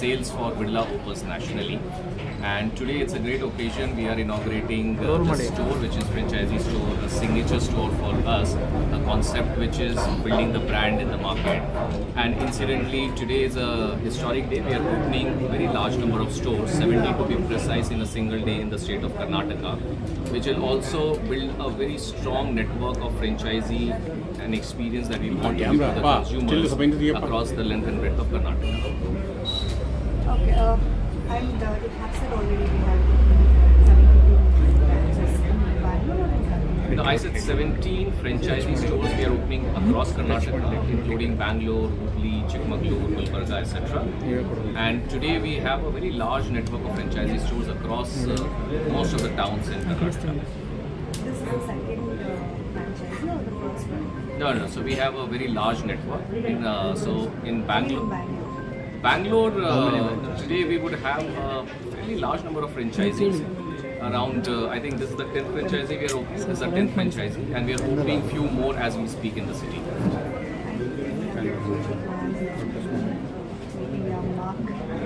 sales for Birla Opus nationally. And today it's a great occasion. We are inaugurating the store, which is franchisee store, a signature store for us, a concept which is building the brand in the market. And incidentally, today is a historic day. We are opening a very large number of stores, 70 to be precise, in a single day in the state of Karnataka, which will also build a very strong network of franchisee and experience that we want to give to the consumers across the length and breadth of Karnataka. Okay, and it has said already we have 72 branches in Bangalore and Karnataka. No, I said 17 franchisee stores we are opening across Karnataka, including Bangalore, Hubli, Chikmagalur, Gulbarga, etc. And today we have a very large network of franchisee stores across most of the towns in Karnataka. This is the second franchisee or the first one? No. So we have a very large network. In Bangalore, today we would have a fairly large number of franchisees. Around, I think this is the 10th franchisee we are opening. This is the 10th franchisee, and we are opening few more as we speak in the city.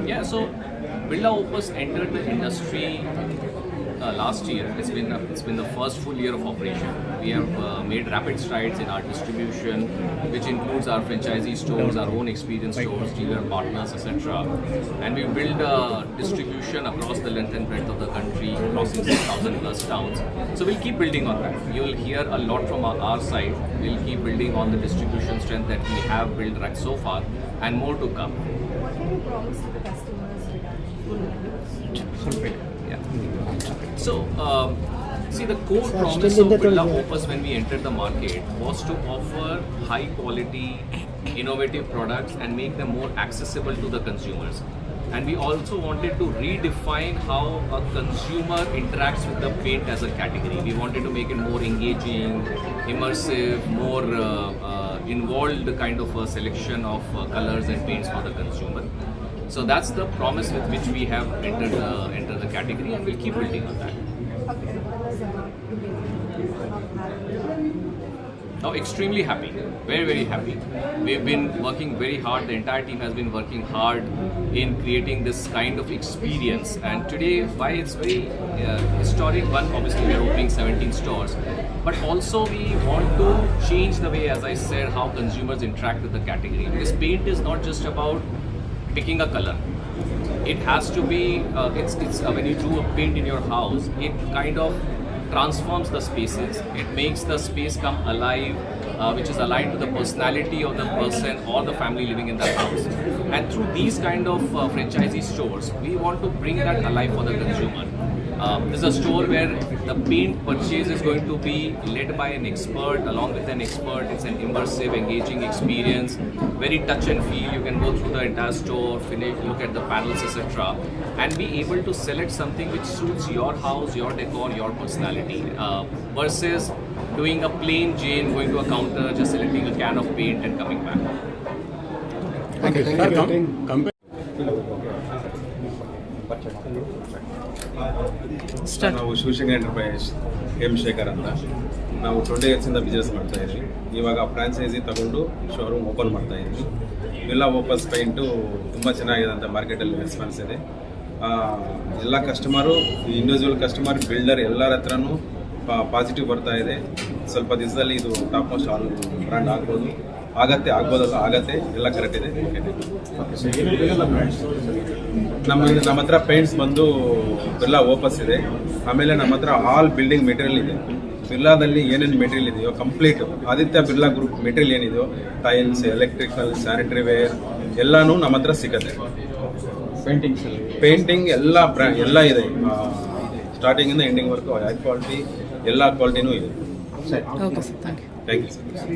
Yeah, so Birla Opus entered the industry last year. It's been the first full year of operation. We have made rapid strides in our distribution, which includes our franchisee stores, our own experience stores, dealer partners, etc. And we built distribution across the length and breadth of the country, crossing 6,000 plus towns. So we'll keep building on that. You will hear a lot from our side. We'll keep building on the distribution strength that we have built right so far, and more to come. What can you promise to the customers regarding? So, see, the core promise of Birla Opus when we entered the market was to offer high quality, innovative products and make them more accessible to the consumers. And we also wanted to redefine how a consumer interacts with the paint as a category. We wanted to make it more engaging, immersive, more involved kind of a selection of colors and paints for the consumer. So that's the promise with which we have entered the category, and we'll keep building on that. Okay, tell us about Now, extremely happy, very happy. We've been working very hard. The entire team has been working hard in creating this kind of experience. And today, why it's very historic one, obviously we are opening 17 stores, but also we want to change the way, as I said, how consumers interact with the category. Because paint is not just about picking a color. It has to be, when you do a paint in your house, it kind of transforms the spaces. It makes the space come alive, which is aligned to the personality of the person or the family living in that house. And through these kind of franchisee stores, we want to bring that alive for the consumer. This is a store where the paint purchase is going to be led by an expert, along with an expert. It's an immersive, engaging experience, very touch and feel. You can go through the entire store, look at the panels, etc. and be able to select something which suits your house, your decor, your personality, versus doing a plain Jane, going to a counter, just selecting a can of paint and coming back. ನಾವು Shivashankar enterprise ಹೇಮಶೇಖರ್ ಅಂತ ನಾವು 20 ಇಯರ್ಸಿಂದ business ಮಾಡ್ತಾ ಇದ್ವಿ. ಇವಾಗ franchise ತಗೊಂಡು showroom open ಮಾಡ್ತಾ ಇದ್ವಿ. Birla ಓಪಸ್ paint ತುಂಬ ಚೆನ್ನಾಗಿದೆ ಅಂತ ಮಾರ್ಕೆಟಲ್ಲಿ ರೆಸ್ಪಾನ್ಸ್ ಇದೆ. ಎಲ್ಲ ಕಸ್ಟಮರು, ಇಂಡಿವಿಜುವಲ್ ಕಸ್ಟಮರ್, ಬಿಲ್ಡರ್ ಎಲ್ಲರ ಹತ್ರನೂ ಪಾಸಿಟಿವ್ ಬರ್ತಾ ಇದೆ. ಸ್ವಲ್ಪ ದಿವಸದಲ್ಲಿ ಇದು ಟಾಪ್ ಮೋಸ್ಟ್ ಆಲ್ ಬ್ರ್ಯಾಂಡ್ ಆಗ್ಬೋದು, ಆಗತ್ತೆ, ಎಲ್ಲ ಕರೆಕ್ಟ್ ಇದೆ. ನಮ್ಮ ಹತ್ರ ಪೇಂಟ್ಸ್ ಬಂದು ಬಿರ್ಲಾ ಓಪಸ್ ಇದೆ. ಆಮೇಲೆ ನಮ್ಮ ಹತ್ರ ಆಲ್ ಬಿಲ್ಡಿಂಗ್ ಮೆಟೀರಿಯಲ್ ಇದೆ. ಬಿರ್ಲಾದಲ್ಲಿ ಏನೇನು ಮೆಟೀರಿಯಲ್ ಇದೆಯೋ complete Aditya Birla group material ಏನಿದೆಯೋ, ಟೈಲ್ಸ್, ಎಲೆಕ್ಟ್ರಿಕಲ್, ಸ್ಯಾನಿಟರಿ ವೇರ್ ಎಲ್ಲನೂ ನಮ್ಮ ಹತ್ರ ಸಿಗುತ್ತೆ. ಪೇಂಟಿಂಗ್ ಎಲ್ಲ ಇದೆ, ಸ್ಟಾರ್ಟಿಂಗಿಂದ ಎಂಡಿಂಗ್ ವರ್ಕು, ಹೈ ಕ್ವಾಲಿಟಿ, ಎಲ್ಲ ಕ್ವಾಲಿಟಿನೂ ಇದೆ. Thank you sir.